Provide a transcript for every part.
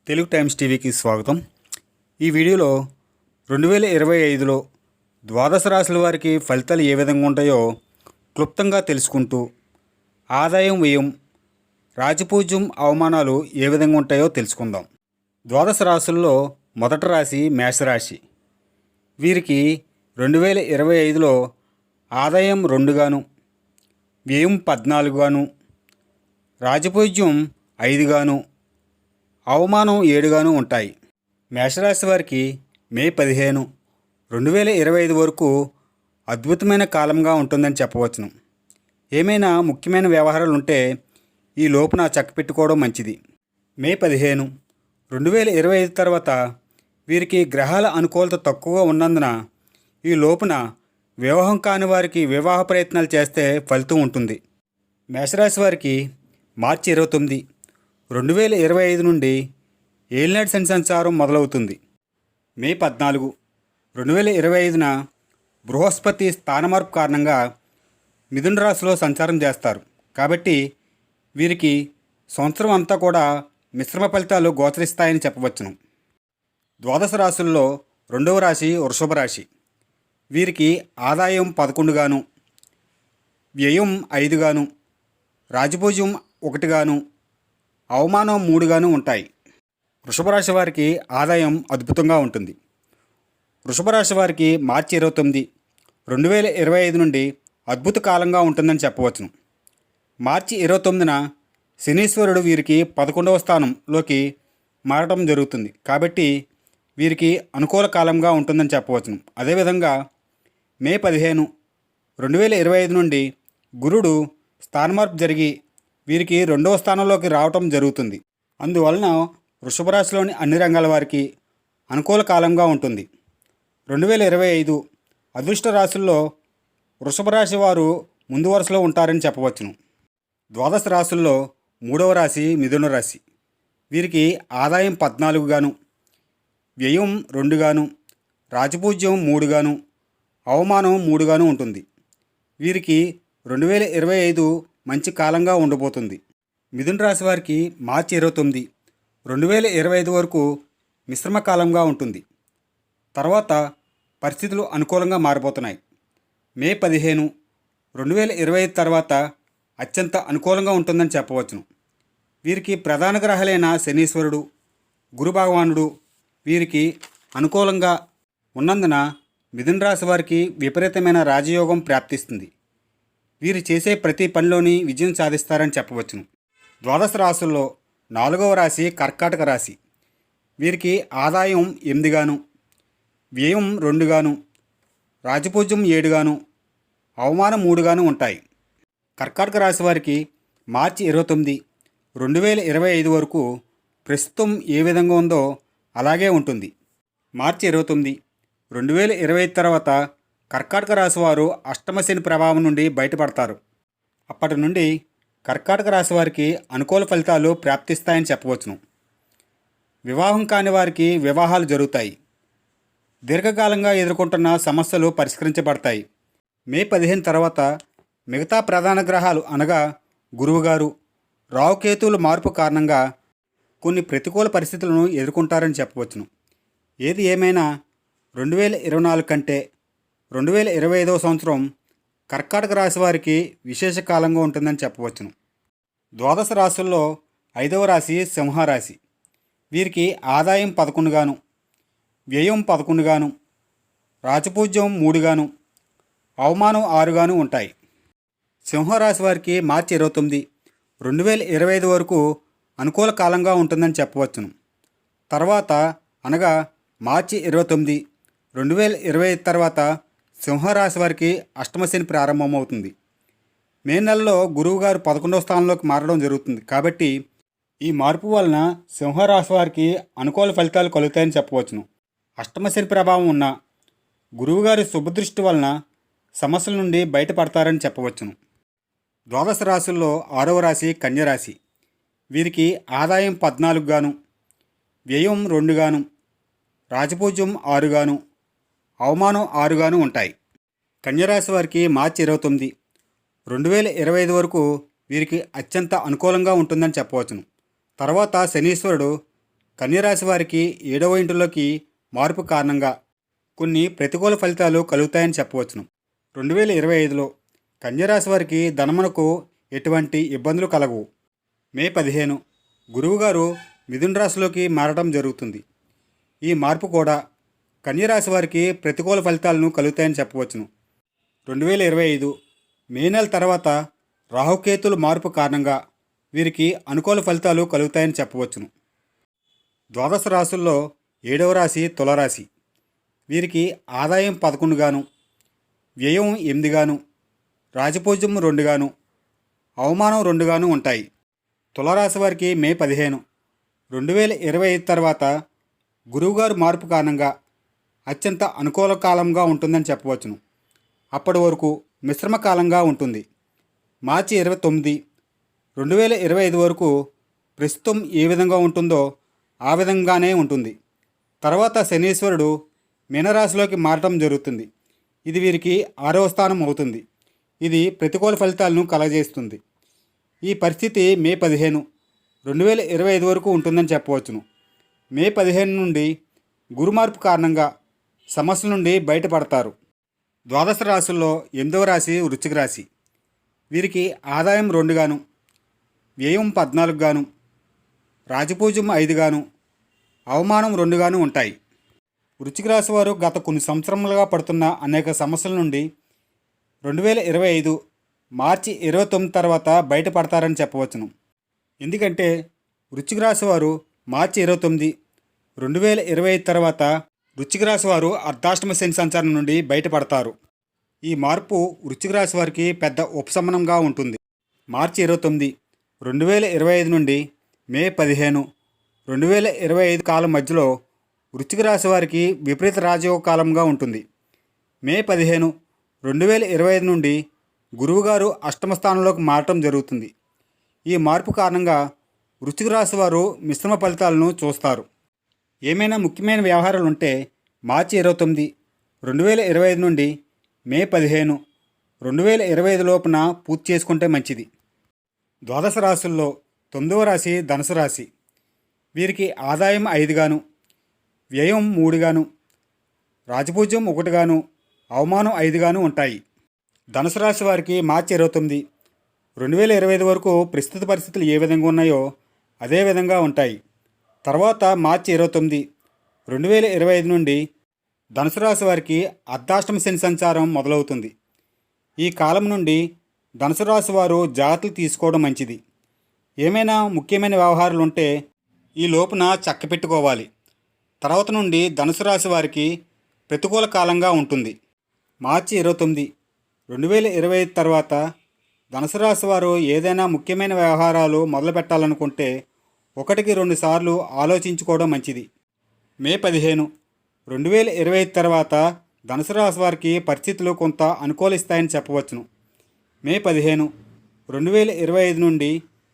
Telugu times టీవీకి స్వాగతం. ఈ వీడియోలో 2025లో ద్వాదశ రాశుల వారికి ఫలితాలు ఏ విధంగా ఉంటాయో క్లుప్తంగా తెలుసుకుంటూ ఆదాయం వ్యయం రాజపూజ్యం అవమానాలు ఏ విధంగా ఉంటాయో తెలుసుకుందాం. ద్వాదశ రాశుల్లో మొదటి రాశి మేషరాశి. వీరికి 2025లో ఆదాయం 2 గాను, వ్యయం 14 గాను, రాజపూజ్యం 5 గాను, అవమానం 7 గాను ఉంటాయి. మేషరాశి వారికి మే 15, 2025 వరకు అద్భుతమైన కాలంగా ఉంటుందని చెప్పవచ్చును. ఏమైనా ముఖ్యమైన వ్యవహారాలు ఉంటే ఈ లోపున చక్కపెట్టుకోవడం మంచిది. మే 15, 2025 తర్వాత వీరికి గ్రహాల అనుకూలత తక్కువగా ఉన్నందున ఈ లోపున వివాహం కాని వారికి వివాహ ప్రయత్నాలు చేస్తే ఫలితం ఉంటుంది. మేషరాశి వారికి మార్చి 29, 2025 నుండి ఏలినాటి శని సంచారం మొదలవుతుంది. మే 14, 2025న బృహస్పతి స్థానమార్పు కారణంగా మిథున రాశిలో సంచారం చేస్తారు. కాబట్టి వీరికి సంవత్సరం అంతా కూడా మిశ్రమ ఫలితాలు గోచరిస్తాయని చెప్పవచ్చును. ద్వాదశ రాశుల్లో 2వ రాశి వృషభ రాశి. వీరికి ఆదాయం 11 గాను, వ్యయం 5 గాను, రాజపూజ్యం 1 గాను, అవమానం 3 గాను ఉంటాయి. వృషభ రాశి వారికి ఆదాయం అద్భుతంగా ఉంటుంది. వృషభ రాశి వారికి మార్చి 29, 2025 నుండి అద్భుత కాలంగా ఉంటుందని చెప్పవచ్చును. మార్చి 29న శనీశ్వరుడు వీరికి 11వ స్థానంలోకి మారడం జరుగుతుంది. కాబట్టి వీరికి అనుకూల కాలంగా ఉంటుందని చెప్పవచ్చును. అదేవిధంగా మే 15, 2025 నుండి గురుడు స్థానమార్పు జరిగి వీరికి 2వ స్థానంలోకి రావటం జరుగుతుంది. అందువలన వృషభ రాశిలోని అన్ని రంగాల వారికి అనుకూల కాలంగా ఉంటుంది. 2025 అదృష్ట రాశుల్లో వృషభ రాశి వారు ముందు వరుసలో ఉంటారని చెప్పవచ్చును. ద్వాదశ రాశుల్లో 3వ రాశి మిథున రాశి. వీరికి ఆదాయం 14 గాను, వ్యయం 2 గాను, రాజపూజ్యం 3 గాను, అవమానం 3 గాను ఉంటుంది. వీరికి 2025 మంచి కాలంగా ఉండబోతుంది. మిథున రాశి వారికి మార్చి 29, 2025 వరకు మిశ్రమ కాలంగా ఉంటుంది. తర్వాత పరిస్థితులు అనుకూలంగా మారిపోతున్నాయి. మే 15, 2025 తర్వాత అత్యంత అనుకూలంగా ఉంటుందని చెప్పవచ్చును. వీరికి ప్రధాన గ్రహాలైన శనీశ్వరుడు, గురు భగవానుడు వీరికి అనుకూలంగా ఉన్నందున మిథున రాశి వారికి విపరీతమైన రాజయోగం ప్రాప్తిస్తుంది. వీరు చేసే ప్రతి పనిలోని విజయం సాధిస్తారని చెప్పవచ్చును. ద్వాదశ రాశుల్లో 4వ రాశి కర్కాటక రాశి. వీరికి ఆదాయం 8 గాను, వ్యయం 2 గాను, రాజపూజ్యం 7 గాను, అవమానం 3 గాను ఉంటాయి. కర్కాటక రాశి వారికి మార్చి 29, 2025 వరకు ప్రస్తుతం ఏ విధంగా ఉందో అలాగే ఉంటుంది. మార్చి 29, 2025 తర్వాత కర్కాటక రాశి వారు అష్టమశని ప్రభావం నుండి బయటపడతారు. అప్పటి నుండి కర్కాటక రాశి వారికి అనుకూల ఫలితాలు ప్రాప్తిస్తాయని చెప్పవచ్చును. వివాహం కాని వారికి వివాహాలు జరుగుతాయి. దీర్ఘకాలంగా ఎదుర్కొంటున్న సమస్యలు పరిష్కరించబడతాయి. మే 15 తర్వాత మిగతా ప్రధాన గ్రహాలు అనగా గురువుగారు, రాహుకేతువుల మార్పు కారణంగా కొన్ని ప్రతికూల పరిస్థితులను ఎదుర్కొంటారని చెప్పవచ్చును. ఏది ఏమైనా 2024 కంటే 2025వ సంవత్సరం కర్కాటక రాశి వారికి విశేష కాలంగా ఉంటుందని చెప్పవచ్చును. ద్వాదశ రాశుల్లో 5వ రాశి సింహరాశి. వీరికి ఆదాయం 11 గాను, వ్యయం 11 గాను, రాజపూజ్యం 3 గాను, అవమానం 6 గాను ఉంటాయి. సింహరాశి వారికి మార్చి 29, 2025 వరకు అనుకూల కాలంగా ఉంటుందని చెప్పవచ్చును. తర్వాత అనగా మార్చి 29, 2025 తర్వాత సింహరాశి వారికి అష్టమశని ప్రారంభమవుతుంది. మే నెలలో గురువుగారు 11వ స్థానంలోకి మారడం జరుగుతుంది. కాబట్టి ఈ మార్పు వలన సింహరాశి వారికి అనుకూల ఫలితాలు కలుగుతాయని చెప్పవచ్చును. అష్టమశని ప్రభావం ఉన్న గురువుగారి శుభదృష్టి వలన సమస్యల నుండి బయటపడతారని చెప్పవచ్చును. ద్వాదశ రాశుల్లో 6వ రాశి కన్యరాశి. వీరికి ఆదాయం 14 గాను, వ్యయం 2 గాను, రాజపూజ్యం 6 గాను, అవమానం 6 గాను ఉంటాయి. కన్యరాశి వారికి మార్చి 29, 2025 వరకు వీరికి అత్యంత అనుకూలంగా ఉంటుందని చెప్పవచ్చును. తర్వాత శనీశ్వరుడు కన్యరాశి వారికి 7వ ఇంటిలోకి మార్పు కారణంగా కొన్ని ప్రతికూల ఫలితాలు కలుగుతాయని చెప్పవచ్చును. 2025లో కన్యరాశి వారికి ధనమునకు ఎటువంటి ఇబ్బందులు కలగవు. మే 15 గురువుగారు మిథున రాశిలోకి మారడం జరుగుతుంది. ఈ మార్పు కూడా కన్యరాశి వారికి ప్రతికూల ఫలితాలను కలుగుతాయని చెప్పవచ్చును. 2025 మే నెల తర్వాత రాహుకేతుల మార్పు కారణంగా వీరికి అనుకూల ఫలితాలు కలుగుతాయని చెప్పవచ్చును. ద్వాదశ రాశుల్లో 7వ రాశి తులారాశి. వీరికి ఆదాయం 11 గాను, వ్యయం 8 గాను, రాజపూజ్యం 2 గాను, అవమానం 2 గాను ఉంటాయి. తులారాశి వారికి మే 15 2025 తర్వాత గురువుగారు మార్పు కారణంగా అత్యంత అనుకూల కాలంగా ఉంటుందని చెప్పవచ్చును. అప్పటి వరకు మిశ్రమ కాలంగా ఉంటుంది. మార్చి 29 2025 వరకు ప్రస్తుతం ఏ విధంగా ఉంటుందో ఆ విధంగానే ఉంటుంది. తర్వాత శనీశ్వరుడు మీనరాశిలోకి మారటం జరుగుతుంది. ఇది వీరికి 6వ స్థానం అవుతుంది. ఇది ప్రతికూల ఫలితాలను కలగజేస్తుంది. ఈ పరిస్థితి మే 15 2025 వరకు ఉంటుందని చెప్పవచ్చును. మే 15 నుండి గురుమార్పు కారణంగా సమస్యల నుండి బయటపడతారు. ద్వాదశ రాశుల్లో 8వ రాశి వృశ్చిక రాశి. వీరికి ఆదాయం 2 గాను, వ్యయం 14 గాను, రాజపూజ్యం 5 గాను, అవమానం 2 గాను ఉంటాయి. వృశ్చిక రాశి వారు గత కొన్ని సంవత్సరములుగా పడుతున్న అనేక సమస్యల నుండి 2025 మార్చి 29 తర్వాత బయటపడతారని చెప్పవచ్చును. ఎందుకంటే వృశ్చిక రాశి వారు మార్చి 29 2025 తర్వాత వృశ్చిక రాశి వారు అర్ధాష్టమ శని సంచారం నుండి బయటపడతారు. ఈ మార్పు వృశ్చిక రాశి వారికి పెద్ద ఉపశమనంగా ఉంటుంది. మార్చి 29 2025 నుండి మే 15 2025 కాలం మధ్యలో వృశ్చిక రాశి వారికి విపరీత రాజయోగ కాలంగా ఉంటుంది. మే 15 2025 నుండి గురువుగారు అష్టమ స్థానంలోకి మారటం జరుగుతుంది. ఈ మార్పు కారణంగా వృశ్చిక రాశి వారు మిశ్రమ ఫలితాలను చూస్తారు. ఏమైనా ముఖ్యమైన వ్యవహారాలు ఉంటే మార్చి 29 2025 నుండి మే 15 2025 లోపున పూర్తి చేసుకుంటే మంచిది. ద్వాదశ రాశుల్లో 9వ రాశి ధనుసు రాశి. వీరికి ఆదాయం 5 గాను, వ్యయం 3 గాను, రాజపూజ్యం 1 గాను, అవమానం 5 గాను ఉంటాయి. ధనుసు రాశి వారికి మార్చి 29 2025 వరకు ప్రస్తుత పరిస్థితులు ఏ విధంగా ఉన్నాయో అదే విధంగా ఉంటాయి. తర్వాత మార్చి 29 2025 నుండి ధనుసు రాశి వారికి అర్ధాష్టమ శని సంచారం మొదలవుతుంది. ఈ కాలం నుండి ధనుసు రాశి వారు జాగ్రత్తలు తీసుకోవడం మంచిది. ఏమైనా ముఖ్యమైన వ్యవహారాలు ఉంటే ఈ లోపున చక్కపెట్టుకోవాలి. తర్వాత నుండి ధనుసు రాశి వారికి ప్రతికూల కాలంగా ఉంటుంది. మార్చి 29 2025 తర్వాత ధనుసు రాశి వారు ఏదైనా ముఖ్యమైన వ్యవహారాలు మొదలు పెట్టాలనుకుంటే 1-2 సార్లు ఆలోచించుకోవడం మంచిది. మే 15 2025 తర్వాత ధనుసు రాశి వారికి పరిస్థితులు కొంత అనుకూలిస్తాయని చెప్పవచ్చును. మే 15 2025 నుండి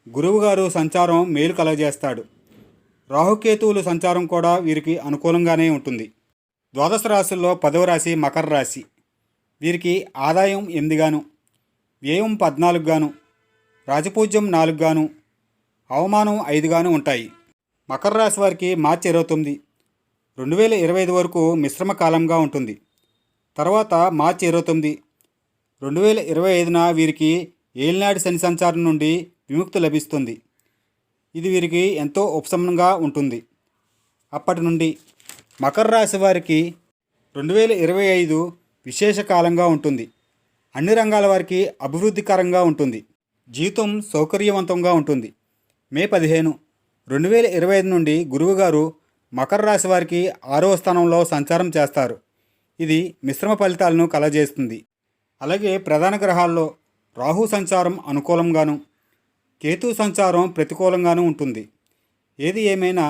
గురువుగారు సంచారం మేలు కలగజేస్తాడు. రాహుకేతువుల సంచారం కూడా వీరికి అనుకూలంగానే ఉంటుంది. ద్వాదశ రాశుల్లో 10వ రాశి మకర రాశి. వీరికి ఆదాయం 8 గాను, వ్యయం 14 గాను, రాజపూజ్యం 4 గాను, అవమానం 5 గాను ఉంటాయి. మకర రాశి వారికి మార్చి 29 2025 వరకు మిశ్రమ కాలంగా ఉంటుంది. తర్వాత మార్చి 29 2025న వీరికి ఏలినాటి శని సంచారం నుండి విముక్తి లభిస్తుంది. ఇది వీరికి ఎంతో ఉపశమనంగా ఉంటుంది. అప్పటి నుండి మకర రాశి వారికి 2025 విశేష కాలంగా ఉంటుంది. అన్ని రంగాల వారికి అభివృద్ధికరంగా ఉంటుంది. జీవితం సౌకర్యవంతంగా ఉంటుంది. మే 15 2025 నుండి గురువుగారు మకర రాశి వారికి 6వ స్థానంలో సంచారం చేస్తారు. ఇది మిశ్రమ ఫలితాలను కలగజేస్తుంది. అలాగే ప్రధాన గ్రహాల్లో రాహు సంచారం అనుకూలంగాను, కేతు సంచారం ప్రతికూలంగాను ఉంటుంది. ఏది ఏమైనా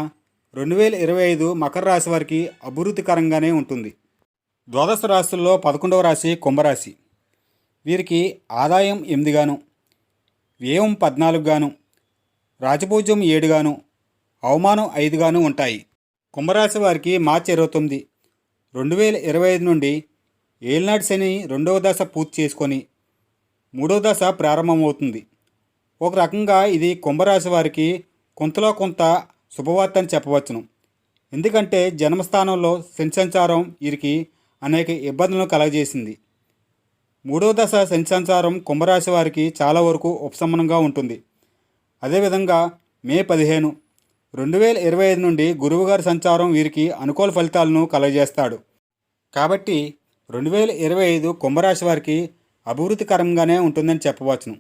2025 మకర రాశి వారికి అభివృద్ధికరంగానే ఉంటుంది. ద్వాదశ రాశుల్లో 11వ రాశి కుంభరాశి. వీరికి ఆదాయం 8 గాను, వ్యయం 14 గాను, రాజపూజ్యం 7 గాను, అవమానం 5 గాను ఉంటాయి. కుంభరాశి వారికి మార్చి 29 2025 నుండి ఏలినాటి శని 2వ దశ పూర్తి చేసుకొని 3వ దశ ప్రారంభమవుతుంది. ఒక రకంగా ఇది కుంభరాశి వారికి కొంతలో కొంత శుభవార్త అని చెప్పవచ్చును. ఎందుకంటే జన్మస్థానంలో శని సంచారం వీరికి అనేక ఇబ్బందులను కలగజేసింది. మూడవ దశ శని సంచారం కుంభరాశి వారికి చాలా వరకు ఉపశమనంగా ఉంటుంది. అదేవిధంగా మే 15, 2025 నుండి గురువుగారి సంచారం వీరికి అనుకూల ఫలితాలను కలగజేస్తాడు. కాబట్టి 2025 కుంభరాశి వారికి అభివృద్ధికరంగానే ఉంటుందని చెప్పవచ్చును.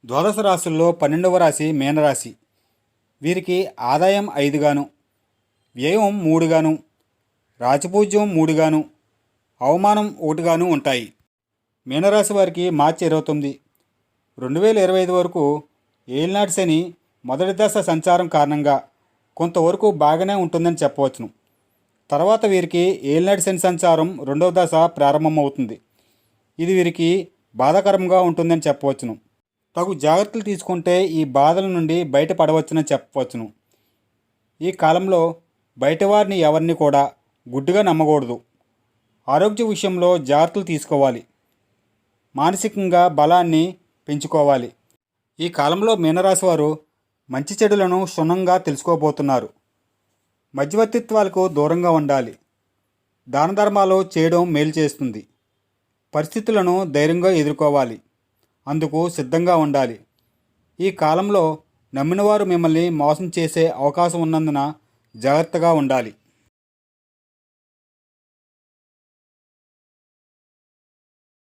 ద్వాదశ రాశుల్లో 12వ రాశి మీనరాశి. వీరికి ఆదాయం 5 గాను, వ్యయం 3 గాను, రాజపూజ్యం 3 గాను, అవమానం 1 గాను ఉంటాయి. మీనరాశి వారికి మార్చి 29, 2025 వరకు ఏలినాటి శని మొదటి దశ సంచారం కారణంగా కొంతవరకు బాగానే ఉంటుందని చెప్పవచ్చును. తర్వాత వీరికి ఏలినాటి శని సంచారం రెండవ దశ ప్రారంభమవుతుంది. ఇది వీరికి బాధాకరంగా ఉంటుందని చెప్పవచ్చును. తగు జాగ్రత్తలు తీసుకుంటే ఈ బాధల నుండి బయటపడవచ్చునని చెప్పవచ్చును. ఈ కాలంలో బయటవారిని ఎవరిని కూడా గుడ్డిగా నమ్మకూడదు. ఆరోగ్య విషయంలో జాగ్రత్తలు తీసుకోవాలి. మానసికంగా బలాన్ని పెంచుకోవాలి. ఈ కాలంలో మీనరాశి వారు మంచి చెడులను క్షుణ్ణంగా తెలుసుకోబోతున్నారు. మధ్యవర్తిత్వాలకు దూరంగా ఉండాలి. దాన ధర్మాలు చేయడం మేలు చేస్తుంది. పరిస్థితులను ధైర్యంగా ఎదుర్కోవాలి. అందుకు సిద్ధంగా ఉండాలి. ఈ కాలంలో నమ్మినవారు మిమ్మల్ని మోసం చేసే అవకాశం ఉన్నందున జాగ్రత్తగా ఉండాలి.